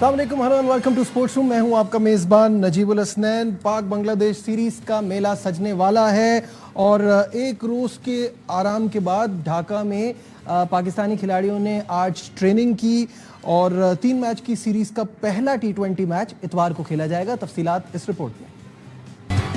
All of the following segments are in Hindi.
अस्सलाम वालेकुम, hello and welcome to sports room. मैं हूं आपका मेज़बान नजीबुल हसनैन। पाक बांग्लादेश सीरीज़ का मेला सजने वाला है और एक रोज़ के आराम के बाद ढाका में पाकिस्तानी खिलाड़ियों ने आज ट्रेनिंग की और 3 मैच की सीरीज़ का पहला T20 मैच इतवार को खेला जाएगा। तफसीलात इस रिपोर्ट में।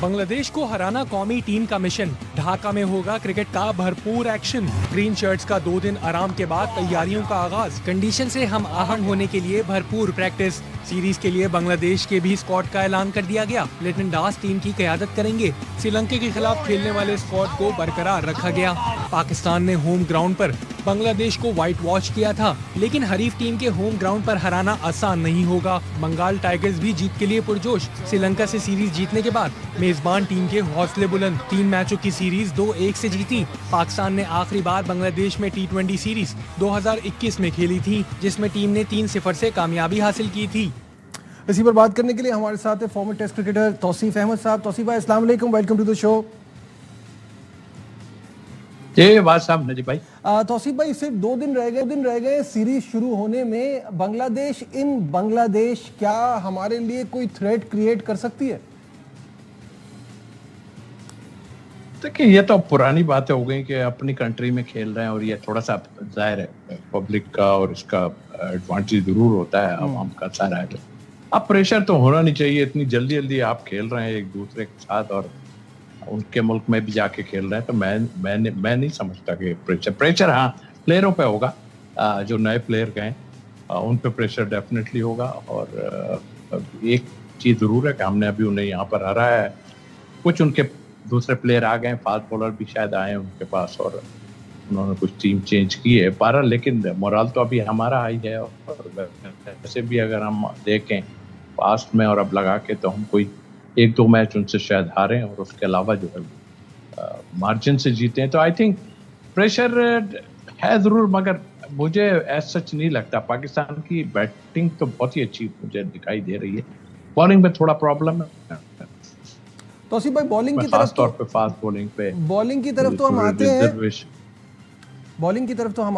बांग्लादेश को हराना कौमी टीम का मिशन। ढाका में होगा क्रिकेट का भरपूर एक्शन। ग्रीन शर्ट्स का 2 दिन आराम के बाद तैयारियों का आगाज। कंडीशन से हम आहंग होने के लिए भरपूर प्रैक्टिस। सीरीज के लिए बांग्लादेश के भी स्क्वाड का ऐलान कर दिया गया। लेटिन दास टीम की क़यादत करेंगे। श्रीलंका के खिलाफ खेलने वाले स्क्वाड को बरकरार रखा गया। पाकिस्तान ने होम ग्राउंड पर बांग्लादेश को व्हाइट वॉश किया था, लेकिन हरीफ टीम के होम ग्राउंड पर हराना आसान नहीं होगा। बंगाल टाइगर्स भी जीत के लिए पुरजोश। श्रीलंका से सीरीज जीतने के बाद मेजबान टीम के हौसले बुलंद। 3 मैचों की सीरीज 2-1 से जीती। पाकिस्तान ने आखिरी बार बांग्लादेश में T20 सीरीज 2021 में खेली थी, जिसमें टीम ने 3-0 से कामयाबी हासिल की थी। इसी पर बात करने के लिए हमारे साथ है former test cricketer Tauseef Ahmed साहब। तौसीफ भाई, अस्सलाम वालेकुम, वेलकम टू द शो। जी बात साहब नजीब भाई। तौसीफ भाई, सिर्फ 2 दिन रह गए सीरीज शुरू होने में। बांग्लादेश क्या हमारे लिए कोई थ्रेट क्रिएट कर सकती है? देखिए, ये तो पुरानी बातें हो गई कि अपनी कंट्री में खेल रहे हैं और ये थोड़ा सा जाहिर है पब्लिक का और इसका एडवांटेज जरूर होता है आवाम का सारा है। अब प्रेशर तो होना नहीं चाहिए। इतनी जल्दी जल्दी आप खेल रहे हैं एक दूसरे के साथ और उनके मुल्क में भी जाके खेल रहे हैं, तो मैं नहीं समझता कि प्रेशर हाँ प्लेयरों पे होगा। जो नए प्लेयर गए उन पे प्रेशर डेफिनेटली होगा। और एक चीज़ ज़रूर है कि हमने अभी उन्हें यहाँ पर हराया है। कुछ उनके दूसरे प्लेयर आ गए, फास्ट बॉलर भी शायद आए उनके पास और उन्होंने कुछ टीम चेंज की है पारा, लेकिन मोराल तो अभी हमारा हाई है। और वैसे भी अगर हम देखें पास्ट में और अब लगा के, तो हम कोई 1-2 मैच उनसे शायद हारे और उसके अलावा जो है मार्जिन से जीते हैं। तो आई थिंक प्रेशर है ज़रूर, मगर मुझे ऐसा सच नहीं लगता। पाकिस्तान की बैटिंग तो बहुत ही अच्छी मुझे दिखाई दे रही है। बॉलिंग में थोड़ा प्रॉब्लम है। तौसीफ भाई, बॉलिंग की तरफ तौर पे फास्ट बॉलिंग पे बॉलिंग की तरफ तो हम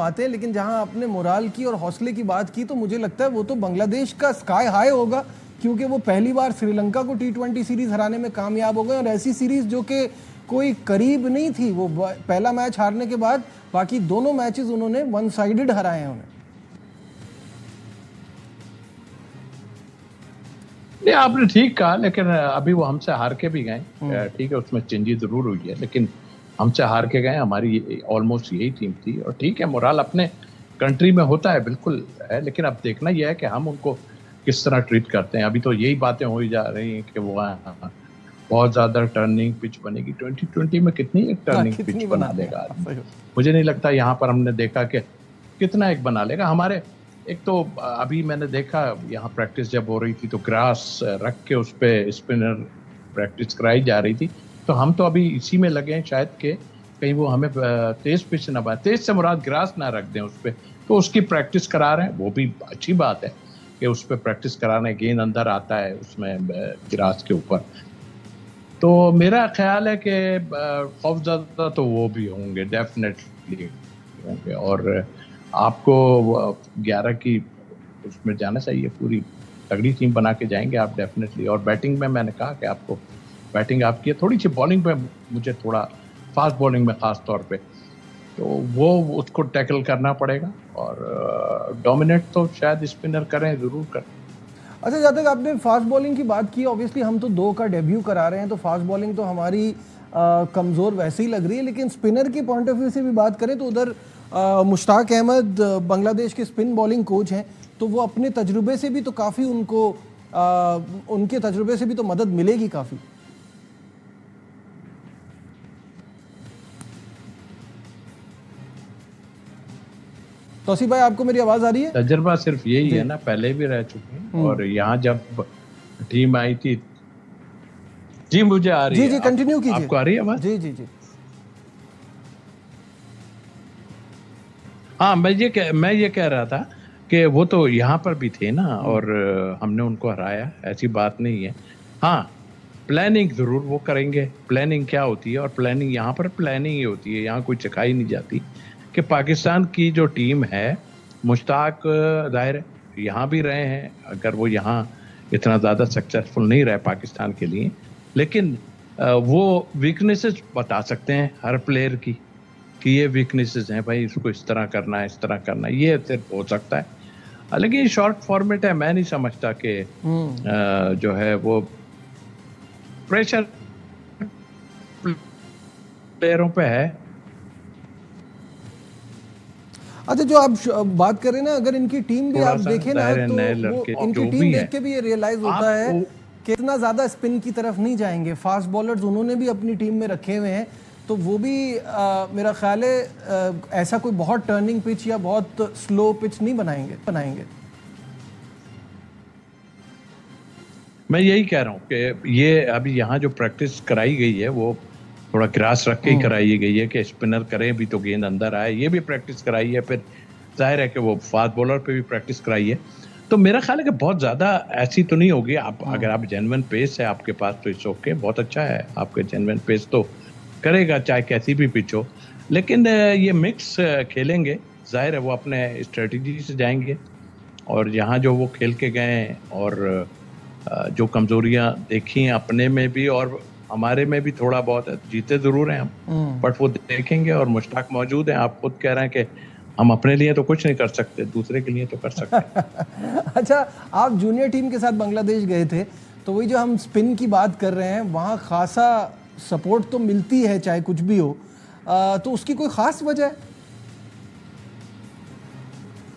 आते हैं, लेकिन जहां आपने मोराल की और हौसले की बात की, तो मुझे लगता है वो तो बांग्लादेश का स्काई हाई होगा, क्योंकि वो पहली बार श्रीलंका को T20 सीरीज हराने में कामयाब हो गए और ऐसी सीरीज जो कि कोई करीब नहीं थी। वो पहला मैच हारने के बाद बाकी दोनों मैचेस उन्होंने वन साइडेड हराए हैं उन्हें। नहीं, आपने ठीक कहा, लेकिन अभी वो हमसे हार के भी गए। ठीक है, उसमें चेंजेस जरूर हुई है, लेकिन हमसे हार के गए। हमारी ऑलमोस्ट यही टीम थी और ठीक है, मोराल अपने कंट्री में होता है, बिल्कुल है, लेकिन अब देखना यह है कि हम उनको किस तरह ट्रीट करते हैं। अभी तो यही बातें हो ही जा रही हैं कि वो बहुत ज्यादा टर्निंग पिच बनेगी। 2020 में कितनी एक टर्निंग पिच बना देगा। मुझे नहीं लगता यहाँ पर हमने देखा कि कितना एक बना लेगा। हमारे एक तो अभी मैंने देखा यहाँ प्रैक्टिस जब हो रही थी तो ग्रास रख के उस पर स्पिनर प्रैक्टिस कराई जा रही थी। तो हम तो अभी इसी में लगे हैं शायद कि कहीं वो हमें तेज पिच ना बनाए। तेज से मुराद ग्रास ना रख दें उस पर, तो उसकी प्रैक्टिस करा रहे हैं। वो भी अच्छी बात है कि उस पर प्रैक्टिस कराने, गेंद अंदर आता है उसमें ग्रास के ऊपर। तो मेरा ख्याल है कि खौफजदा तो वो भी होंगे, डेफिनेटली होंगे। और आपको 11 की उसमें जाना चाहिए, पूरी तगड़ी टीम बना के जाएंगे आप डेफिनेटली। और बैटिंग में मैंने कहा कि आपको बैटिंग आपकी है, थोड़ी सी बॉलिंग पे मुझे थोड़ा फास्ट बॉलिंग में ख़ास तौर पे तो वो उसको टैकल करना पड़ेगा। और डोमिनेट तो शायद स्पिनर करें, ज़रूर करें। अच्छा, जहाँ तक आपने फास्ट बॉलिंग की बात की, ऑब्वियसली हम तो 2 का डेब्यू करा रहे हैं, तो फास्ट बॉलिंग तो हमारी कमज़ोर वैसे ही लग रही है। लेकिन स्पिनर की पॉइंट ऑफ व्यू से भी बात करें तो उधर मुश्ताक अहमद बांग्लादेश के स्पिन बॉलिंग कोच हैं, तो वो अपने तजुर्बे से भी तो काफ़ी उनके तजुर्बे से भी तो मदद मिलेगी काफ़ी। तौसीफ भाई, आपको मेरी आवाज़ आ रही है? तजुर्बा सिर्फ यही है ना, पहले भी रह चुके हैं। और यहाँ जब टीम आई थी, जी मुझे आ रही है। जी कंटिन्यू कीजिए। आपको आ रही है आवाज़? जी। हाँ, मैं ये कह रहा था कि वो तो यहाँ पर भी थे ना और हमने उनको हराया, ऐसी बात नहीं है। हाँ, प्लानिंग ज़रूर वो करेंगे। प्लानिंग क्या होती है, और प्लानिंग यहाँ पर प्लानिंग ही होती है, यहाँ कोई सिखाई नहीं जाती। कि पाकिस्तान की जो टीम है, मुश्ताक ज़ाहिर यहाँ भी रहे हैं, अगर वो यहाँ इतना ज़्यादा सक्सेसफुल नहीं रहे पाकिस्तान के लिए, लेकिन वो वीकनेसेस बता सकते हैं हर प्लेयर की कि ये वीकनेसेस हैं भाई, इसको इस तरह करना है, इस तरह करना है, ये सिर्फ हो सकता है। लेकिन ये शॉर्ट फॉर्मेट है, मैं नहीं समझता कि जो है वो प्रेशर प्लेयरों पे है। अच्छा, जो आप बात कर रहे हैं ना, अगर इनकी टीम भी आप देखें ना तो वो इनकी टीम देख के भी ये रियलाइज होता है कि इतना ज्यादा स्पिन की तरफ नहीं जाएंगे। फास्ट बॉलर्स उन्होंने भी अपनी टीम में रखे हुए हैं, तो वो भी मेरा ख्याल है ऐसा कोई बहुत टर्निंग पिच या बहुत स्लो पिच नहीं बनाएंगे। मैं यही कह रहा हूँ कि ये अभी यहाँ जो प्रैक्टिस कराई गई है वो थोड़ा ग्रास रख के ही कराई गई है कि स्पिनर करें भी तो गेंद अंदर आए, ये भी प्रैक्टिस कराई है। फिर जाहिर है कि वो फास्ट बॉलर पे भी प्रैक्टिस कराई है। तो मेरा ख्याल है कि बहुत ज़्यादा ऐसी तो नहीं होगी। आप अगर आप जेन्युइन पेस है आपके पास तो इट्स ओके, बहुत अच्छा है आपके जेन्युइन पेस तो करेगा चाहे कैसी भी पिच हो। लेकिन ये मिक्स खेलेंगे, जाहिर है वो अपने स्ट्रेटजी से जाएंगे और यहाँ जो वो खेल के गए और जो कमजोरियां देखी हैं अपने में भी और हमारे में भी थोड़ा बहुत है, जीते जरूर हैं हम, बट वो देखेंगे और मुश्ताक मौजूद हैं। आप खुद कह रहे हैं कि हम अपने लिए तो कुछ नहीं कर सकते, दूसरे के लिए तो कर सकते हैं। अच्छा, आप जूनियर टीम के साथ बांग्लादेश गए थे, तो वही जो हम स्पिन की बात कर रहे हैं, वहाँ खासा सपोर्ट तो मिलती है चाहे कुछ भी हो, तो उसकी कोई खास वजह है?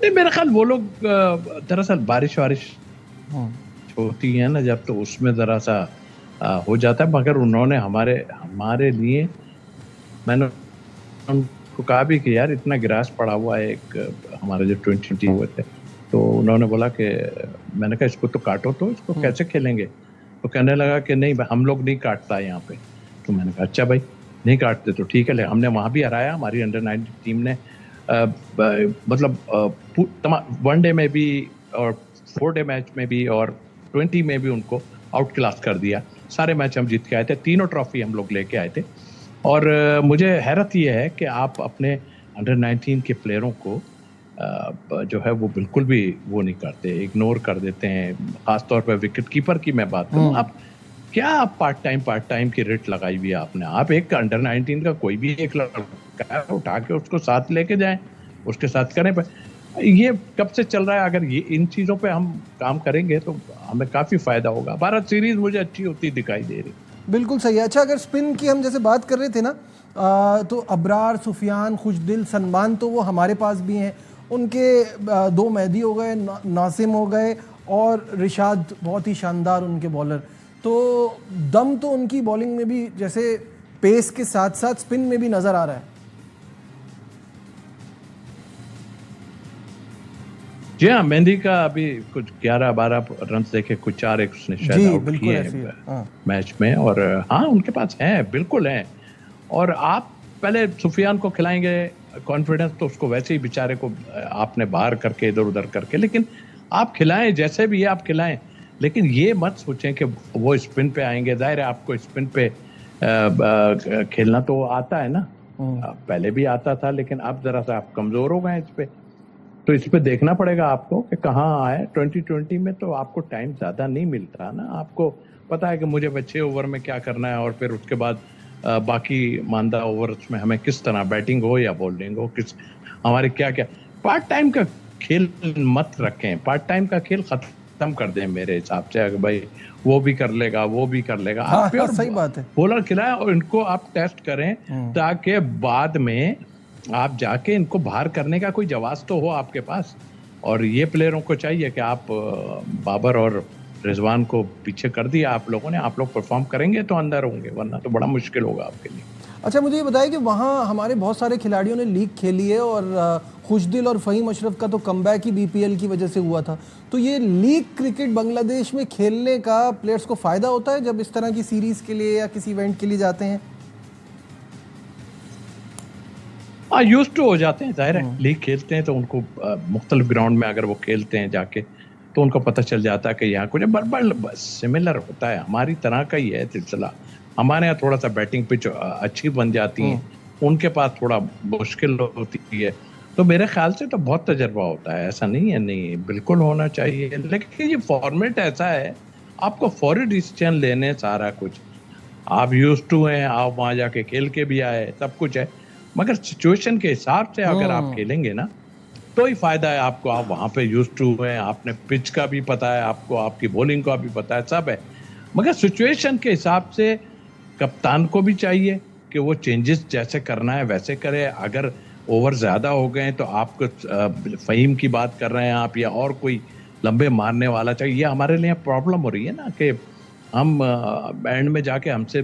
नहीं, मेरा ख्याल वो लोग दरअसल बारिश होती है ना जब, तो उसमें जरा सा हो जाता है। मगर उन्होंने हमारे लिए, मैंने उनको कहा भी कि यार इतना ग्रास पड़ा हुआ है, एक हमारे जो 20 हुए थे, तो उन्होंने बोला कि, मैंने कहा इसको तो काटो, तो इसको कैसे खेलेंगे? तो कहने लगा कि नहीं हम लोग नहीं काटता यहाँ पे। तो मैंने कहा अच्छा भाई नहीं काटते तो ठीक है। हमने वहाँ भी हराया, हमारी अंडर 19 टीम ने मतलब वनडे में भी और 4 डे मैच में भी और 20 में भी उनको आउट क्लास कर दिया। सारे मैच हम जीत के आए थे, तीनों ट्रॉफी हम लोग लेके आए थे। और मुझे हैरत ये है कि आप अपने अंडर 19 के प्लेयरों को जो है वो बिल्कुल भी वो नहीं करते, इग्नोर कर देते हैं। खासतौर पर विकेट कीपर की मैं बात करूँ, आप पार्ट टाइम की रेट लगाई हुई है आपने। आप एक अंडर 19 का कोई भी एक लड़का उठा के उसको साथ लेके जाएं, उसके साथ करें। ये कब से चल रहा है, अगर ये इन चीज़ों पे हम काम करेंगे तो हमें काफ़ी फ़ायदा होगा। भारत सीरीज़ मुझे अच्छी होती दिखाई दे रही। बिल्कुल सही है। अच्छा, अगर स्पिन की हम जैसे बात कर रहे थे ना, तो अबरार, सुफियान, खुशदिल, सलमान तो वो हमारे पास भी हैं। उनके 2 मेहदी हो गए, नासिम हो गए और रिशाद बहुत ही शानदार उनके बॉलर। तो दम तो उनकी बॉलिंग में भी जैसे पेस के साथ साथ स्पिन में भी नज़र आ रहा है। जी हाँ, मेहंदी का अभी कुछ 11-12 रन देखे, कुछ 4 उसने शायद आउट किए मैच में। और हाँ उनके पास हैं, बिल्कुल हैं। और आप पहले सुफियान को खिलाएंगे कॉन्फिडेंस, तो उसको वैसे ही बेचारे को आपने बाहर करके इधर उधर करके, लेकिन आप खिलाएं जैसे भी है आप खिलाएं, लेकिन ये मत सोचें कि वो स्पिन पे आएंगे। जाहिर है आपको स्पिन पे खेलना तो आता है ना, पहले भी आता था, लेकिन अब जरा सा आप कमजोर हो गए इस पे, तो इस पे देखना पड़ेगा आपको कि कहाँ आए। 2020 में तो आपको टाइम ज्यादा नहीं मिलता ना, आपको पता है कि मुझे 6 ओवर में क्या करना है और फिर उसके बाद बाकी मानदा ओवर्स में हमें किस तरह बैटिंग हो या बॉलिंग हो, किस हमारे क्या क्या। पार्ट टाइम का खेल मत रखें, पार्ट टाइम का खेल खत्म कर दें मेरे हिसाब से। अगर भाई वो भी कर लेगा वो भी कर लेगा, हाँ, हाँ, सही बात है। बॉलर खिलाएं और इनको आप टेस्ट करें ताकि बाद में आप जाके इनको बाहर करने का कोई जवाब तो हो आपके पास। और ये प्लेयरों को चाहिए कि आप बाबर और रिजवान को पीछे कर दिया आप लोगों ने, आप लोग परफॉर्म करेंगे तो अंदर होंगे, वरना तो बड़ा मुश्किल होगा आपके लिए। अच्छा, मुझे ये बताइए कि वहाँ हमारे बहुत सारे खिलाड़ियों ने लीग खेली है और खुशदिल और फ़हीम अशरफ का तो कमबैक ही बीपीएल की वजह से हुआ था। तो ये लीग क्रिकेट बांग्लादेश में खेलने का प्लेयर्स को फ़ायदा होता है जब इस तरह की सीरीज़ के लिए या किसी इवेंट के लिए जाते हैं? यूज्ड टू हो जाते हैं, जाहिर है लीग खेलते हैं तो उनको मुख्तलिफ ग्राउंड में अगर वो खेलते हैं जाके तो उनको पता चल जाता है कि यहाँ कुछ बराबर सिमिलर होता है, हमारी तरह का ही है सिलसिला। हमारे यहाँ थोड़ा सा बैटिंग पिच अच्छी बन जाती है, उनके पास थोड़ा मुश्किल होती है। तो मेरे ख्याल से तो बहुत तजर्बा होता है, ऐसा नहीं है, नहीं बिल्कुल होना चाहिए। लेकिन ये फॉर्मेट ऐसा है, आपको फौरी डिसीजन लेने सारा कुछ, आप यूज टू हैं, आप वहां जाके खेल के भी आए, सब कुछ है, मगर सिचुएशन के हिसाब से अगर आप खेलेंगे ना तो ही फायदा है आपको। आप वहां पे यूज टू हैं, आपने पिच का भी पता है आपको, आपकी बॉलिंग का भी पता है, सब है, मगर सिचुएशन के हिसाब से कप्तान को भी चाहिए कि वो चेंजेस जैसे करना है वैसे करे। अगर ओवर ज्यादा हो गए तो आपको फहीम की बात कर रहे हैं आप, या और कोई लंबे मारने वाला चाहिए, ये हमारे लिए प्रॉब्लम हो रही है ना कि हम एंड में जाके हमसे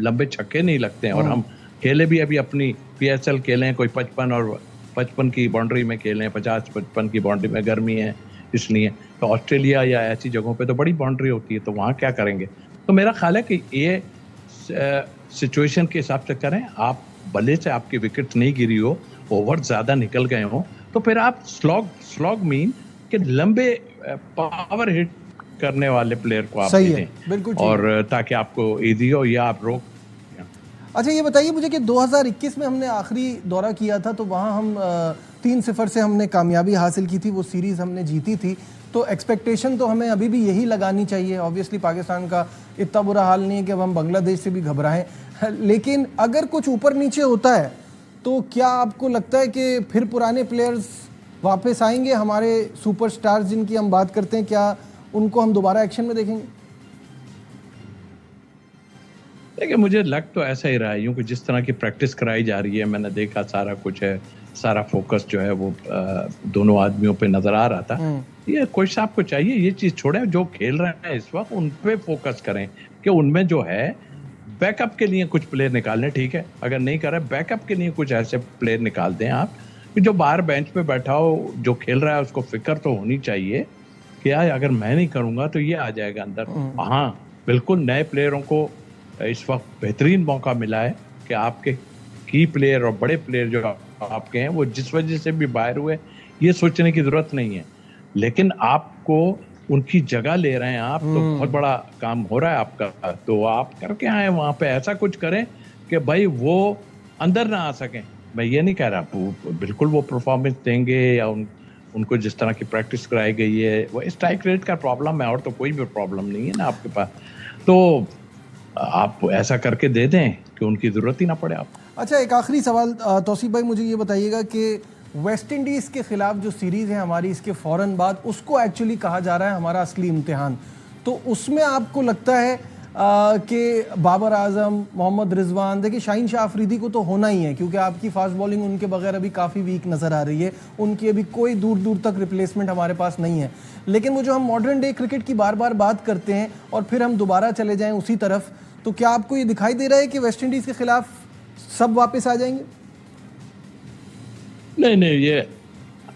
लंबे छक्के नहीं लगते हैं। और हम खेले भी अभी अपनी PSL खेले हैं, कोई 55 और 55 की बाउंड्री में खेले हैं, 50-55 की बाउंड्री में, गर्मी है इसलिए। तो ऑस्ट्रेलिया या ऐसी जगहों पे तो बड़ी बाउंड्री होती है, तो वहाँ क्या करेंगे। तो मेरा ख्याल है कि ये सिचुएशन के हिसाब से करें। आप भले से आपकी विकेट नहीं गिरी हो, ओवर ज्यादा निकल गए हो, तो फिर आप स्लॉग मीन कि लंबे पावर हिट करने वाले प्लेयर को आप दें, बिल्कुल, और ताकि आपको इजी हो या आप रोक। अच्छा ये बताइए मुझे कि 2021 में हमने आखिरी दौरा किया था, तो वहाँ हम 3-0 से हमने कामयाबी हासिल की थी, वो सीरीज़ हमने जीती थी। तो एक्सपेक्टेशन तो हमें अभी भी यही लगानी चाहिए। ऑब्वियसली पाकिस्तान का इतना बुरा हाल नहीं है कि अब हम बांग्लादेश से भी घबराएं, लेकिन अगर कुछ ऊपर नीचे होता है तो क्या आपको लगता है कि फिर पुराने प्लेयर्स वापस आएंगे, हमारे सुपरस्टार्स जिनकी हम बात करते हैं, क्या उनको हम दोबारा एक्शन में देखेंगे? देखिए मुझे लग तो ऐसा ही रहा है, यूं कि जिस तरह की प्रैक्टिस कराई जा रही है, मैंने देखा सारा कुछ है, सारा फोकस जो है वो दोनों आदमियों पे नजर आ रहा था। ये कोच साहब को चाहिए ये चीज छोड़े, जो खेल रहे हैं इस वक्त उन पे फोकस करें कि उनमें जो है बैकअप के लिए कुछ प्लेयर निकालने, ठीक है, अगर नहीं कर रहे बैकअप के लिए कुछ ऐसे प्लेयर निकाल दें आप कि जो बाहर बेंच पे बैठा हो, जो खेल रहा है उसको फिक्र तो होनी चाहिए कि यार अगर मैं नहीं करूंगा तो ये आ जाएगा अंदर। हाँ बिल्कुल, नए प्लेयरों को इस वक्त बेहतरीन मौका मिला है कि आपके की प्लेयर और बड़े प्लेयर जो आपके हैं वो जिस वजह से भी बाहर हुए, ये सोचने की जरूरत नहीं है, लेकिन आपको उनकी जगह ले रहे हैं आप, तो बहुत बड़ा काम हो रहा है आपका। तो आप करके आए वहां पे, ऐसा कुछ करें कि भाई वो अंदर ना आ सकें। मैं ये नहीं कह रहा बिल्कुल वो परफॉर्मेंस देंगे या उनको जिस तरह की प्रैक्टिस कराई गई है, वो स्ट्राइक रेट का प्रॉब्लम है और तो कोई भी प्रॉब्लम नहीं है ना आपके पास, तो आप ऐसा करके दे दें कि उनकी जरूरत ही ना पड़े आप। अच्छा एक आखिरी सवाल तौसीफ भाई, मुझे ये बताइएगा कि वेस्ट इंडीज़ के खिलाफ जो सीरीज़ है हमारी, इसके फ़ौरन बाद उसको एक्चुअली कहा जा रहा है हमारा असली इम्तिहान, तो उसमें आपको लगता है कि बाबर आजम, मोहम्मद रिजवान, देखिए शाहीन शाह अफरीदी को तो होना ही है क्योंकि आपकी फास्ट बॉलिंग उनके बगैर अभी काफ़ी वीक नज़र आ रही है, उनकी अभी कोई दूर दूर तक रिप्लेसमेंट हमारे पास नहीं है। लेकिन वो जो हम मॉडर्न डे क्रिकेट की बार बार बात करते हैं और फिर हम दोबारा चले जाएँ उसी तरफ, तो क्या आपको ये दिखाई दे रहा है कि वेस्ट इंडीज़ के खिलाफ सब वापस आ जाएंगे? नहीं, ये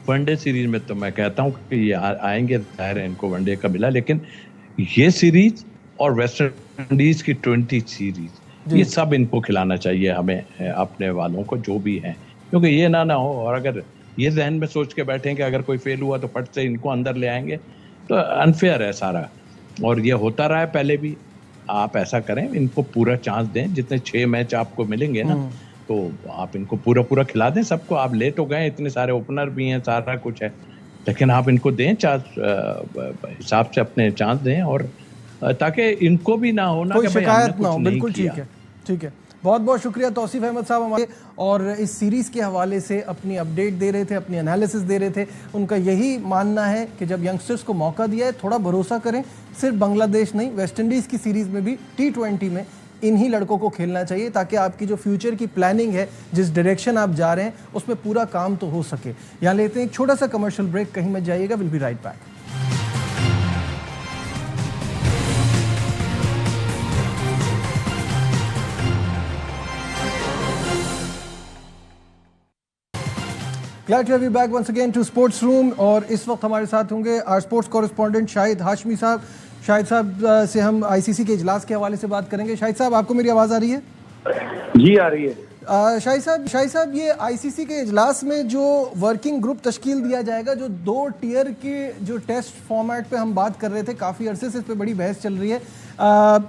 वनडे सीरीज में तो मैं कहता हूँ कि ये आएंगे, जाहिर है इनको वनडे का मिला, लेकिन ये सीरीज और वेस्ट इंडीज की 20 सीरीज, ये सब इनको खिलाना चाहिए हमें, अपने वालों को जो भी है, क्योंकि ये ना हो और अगर ये जहन में सोच के बैठे कि अगर कोई फेल हुआ तो फट से इनको अंदर ले आएंगे, तो अनफेयर है सारा। और ये होता रहा है पहले भी। आप ऐसा करें, इनको पूरा चांस दें, जितने 6 मैच आपको मिलेंगे ना, तो आप इनको पूरा खिला दें सबको। आप ले तो गए, इतने सारे ओपनर भी हैं, सारा कुछ है, लेकिन आप इनको दें चांस, हिसाब से अपने चांस दें, और ताकि इनको भी ना हो ना कोई कि भाई शिकायत ना हो। बिल्कुल ठीक है। बहुत बहुत शुक्रिया तौसीफ अहमद साहब हमारे, और इस सीरीज़ के हवाले से अपनी अपडेट दे रहे थे, अपनी एनालिसिस दे रहे थे। उनका यही मानना है कि जब यंगस्टर्स को मौका दिया है, थोड़ा भरोसा करें, सिर्फ बांग्लादेश नहीं, वेस्ट इंडीज़ की सीरीज़ में भी T20 में इन्हीं लड़कों को खेलना चाहिए, ताकि आपकी जो फ्यूचर की प्लानिंग है, जिस डायरेक्शन आप जा रहे हैं, उसमें पूरा काम तो हो सके। यहाँ लेते हैं एक छोटा सा कमर्शियल ब्रेक, कहीं मत जाइएगा, will be right back. Glad to have you back once again to Sports Room, और इस वक्त हमारे साथ होंगे our sports correspondent Shahid Hashmi साहब। शाहिद साहब से हम ICC के इजलास के हवाले से बात करेंगे। शाहिद साहब, आपको मेरी आवाज़ आ रही है? जी आ रही है। शाहिद साहब, ये ICC के इजलास में जो वर्किंग ग्रुप तश्कील दिया जाएगा, जो 2 टियर के जो टेस्ट फॉर्मेट पे हम बात कर रहे थे, काफ़ी अरसे से इस पर बड़ी बहस चल रही है,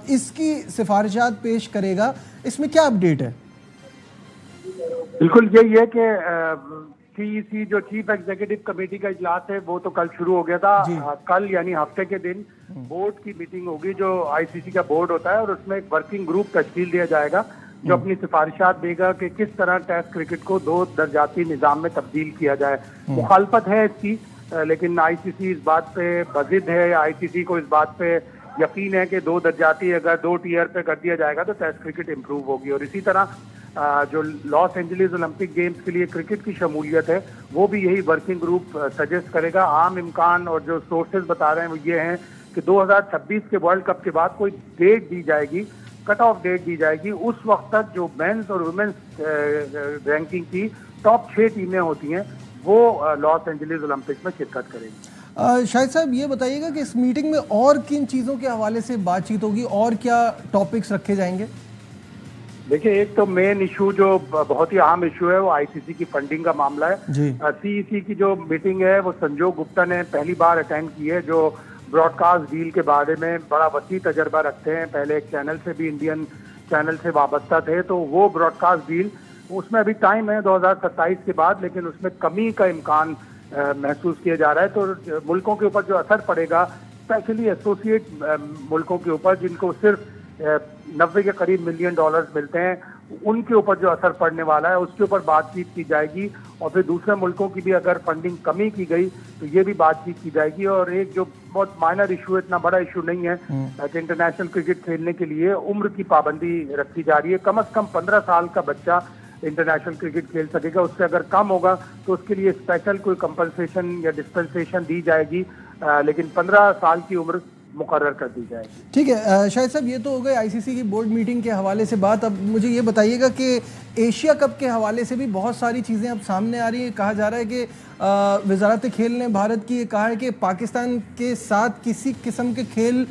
इसकी सिफारिशात पेश करेगा, इसमें क्या अपडेट है? बिल्कुल यही है कि सीईसी जो चीफ एग्जीक्यूटिव कमेटी का इजलास है वो तो कल शुरू हो गया था। कल यानी हफ्ते के दिन बोर्ड की मीटिंग होगी जो आईसीसी का बोर्ड होता है, और उसमें एक वर्किंग ग्रुप तश्कील दिया जाएगा जो अपनी सिफारिशात देगा कि किस तरह टेस्ट क्रिकेट को 2 दर्जाती निजाम में तब्दील किया जाए। मुखालफत है इसकी, लेकिन आईसीसी इस बात पे बजिद है। आईसीसी को इस बात पे यकीन है कि 2 दर्जाती अगर 2 टीयर पे कर दिया जाएगा तो टेस्ट क्रिकेट इंप्रूव होगी। और इसी तरह जो लॉस एंजलिस ओलंपिक गेम्स के लिए क्रिकेट की शमूलियत है वो भी यही वर्किंग ग्रुप सजेस्ट करेगा। आम इम्कान और जो सोर्सेज बता रहे हैं वो ये हैं कि 2026 के वर्ल्ड कप के बाद कोई डेट दी जाएगी, कट ऑफ डेट दी जाएगी। उस वक्त तक जो मेंस और वुमेन्स रैंकिंग की टॉप 6 टीमें होती हैं वो लॉस एंजलिस ओलंपिक में शिरकत करेगी। शाहिद साहब ये बताइएगा कि इस मीटिंग में और किन चीज़ों के हवाले से बातचीत होगी और क्या टॉपिक्स रखे जाएंगे? देखिए, एक तो मेन इशू जो बहुत ही अहम इशू है वो आईसीसी की फंडिंग का मामला है। सीईसी की जो मीटिंग है वो संजोग गुप्ता ने पहली बार अटेंड की है, जो ब्रॉडकास्ट डील के बारे में बड़ा वसी तजर्बा रखते हैं। पहले एक चैनल से भी, इंडियन चैनल से वाबस्ता थे, तो वो ब्रॉडकास्ट डील उसमें अभी टाइम है 2027 के बाद, लेकिन उसमें कमी का इम्कान महसूस किया जा रहा है। तो मुल्कों के ऊपर जो असर पड़ेगा, स्पेशली एसोसिएट मुल्कों के ऊपर जिनको सिर्फ 90 के करीब मिलियन डॉलर्स मिलते हैं, उनके ऊपर जो असर पड़ने वाला है उसके ऊपर बातचीत की जाएगी। और फिर दूसरे मुल्कों की भी अगर फंडिंग कमी की गई तो ये भी बातचीत की जाएगी। और एक जो बहुत माइनर इशू है, इतना बड़ा इशू नहीं है, कि इंटरनेशनल क्रिकेट खेलने के लिए उम्र की पाबंदी रखी जा रही है। कम से कम 15 साल का बच्चा इंटरनेशनल क्रिकेट खेल सकेगा। उससे अगर कम होगा तो उसके लिए स्पेशल कोई कंपनसेशन या डिस्पेंसेशन दी जाएगी, लेकिन 15 साल की उम्र मुकर्रर कर दी जाएगी। ठीक है शाहिद साहब, ये तो हो गए आईसीसी की बोर्ड मीटिंग के हवाले से बात। अब मुझे ये बताइएगा कि एशिया कप के हवाले से भी बहुत सारी चीज़ें अब सामने आ रही हैं। कहा जा रहा है कि वजारत खेल ने भारत की ये कहा है कि पाकिस्तान के साथ किसी किस्म के खेल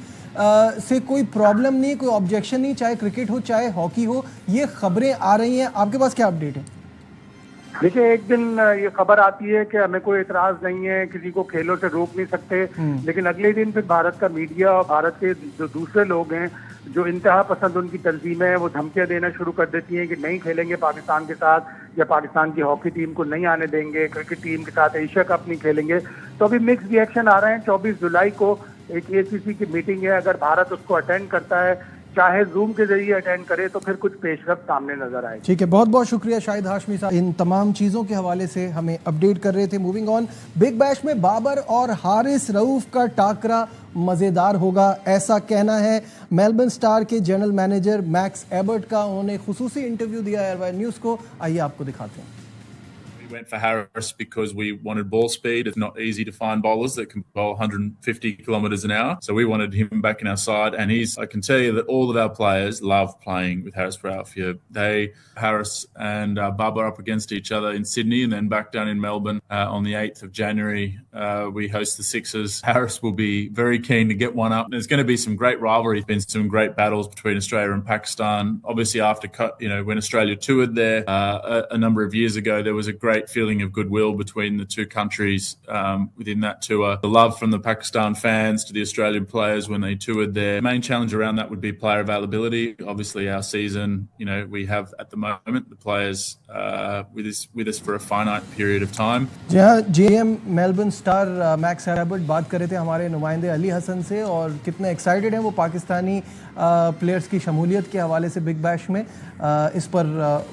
से कोई प्रॉब्लम नहीं, कोई ऑब्जेक्शन नहीं, चाहे क्रिकेट हो चाहे हॉकी हो। ये खबरें आ रही हैं, आपके पास क्या अपडेट है? देखिए, एक दिन ये खबर आती है कि हमें कोई एतराज नहीं है, किसी को खेलों से रोक नहीं सकते, लेकिन अगले दिन फिर भारत का मीडिया और भारत के जो दूसरे लोग हैं, जो इंतहा पसंद उनकी तंजीमें हैं, वो धमकियां देना शुरू कर देती हैं कि नहीं खेलेंगे पाकिस्तान के साथ, या पाकिस्तान की हॉकी टीम को नहीं आने देंगे, क्रिकेट टीम के साथ एशिया कप नहीं खेलेंगे। तो अभी मिक्स रिएक्शन आ रहे हैं। 24 जुलाई को एक एसीसी की मीटिंग है, अगर भारत उसको अटेंड करता है, चाहे जूम के जरिए अटेंड करे, तो फिर कुछ पेशरफ्त सामने नजर आए। ठीक है, बहुत बहुत शुक्रिया शाहिद हाशमी साहब, इन तमाम चीज़ों के हवाले से हमें अपडेट कर रहे थे। मूविंग ऑन, बिग बैश में बाबर और हारिस रऊफ का टाकरा मज़ेदार होगा, ऐसा कहना है मेलबर्न स्टार के जनरल मैनेजर मैक्स एबर्ट का। उन्होंने खुसूसी इंटरव्यू दिया एयरवायर न्यूज़ को, आइए आपको दिखाते हैं। Went for Harris because we wanted ball speed. It's not easy to find bowlers that can bowl 150 kilometres an hour. So we wanted him back in our side. And I can tell you that all of our players love playing with Harris Ralph. Harris and Bubba up against each other in Sydney, and then back down in Melbourne on the 8th of January. We host the Sixers. Harris will be very keen to get one up. There's going to be some great rivalry. There's been some great battles between Australia and Pakistan. Obviously, when Australia toured there a number of years ago, there was a great feeling of goodwill between the two countries within that tour. The love from the Pakistan fans to the Australian players when they toured there. The main challenge around that would be player availability. Obviously, our season, we have at the moment the players with us for a finite period of time. जी हाँ, GM Melbourne Star Max Ebert बात कर रहे थे हमारे नुमाइंदे अली हसन से, और कितने एक्साइटेड हैं वो पाकिस्तानी प्लेयर्स की शमूलियत के हवाले से बिग बैश में। इस पर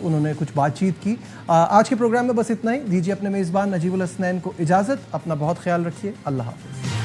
उन्होंने कुछ बातचीत की। आज के प्रोग्राम में बस इतना ही। दीजिए अपने मेज़बान नजीबुल हसनैन को इजाज़त। अपना बहुत ख्याल रखिए। अल्लाह हाफ़िज़।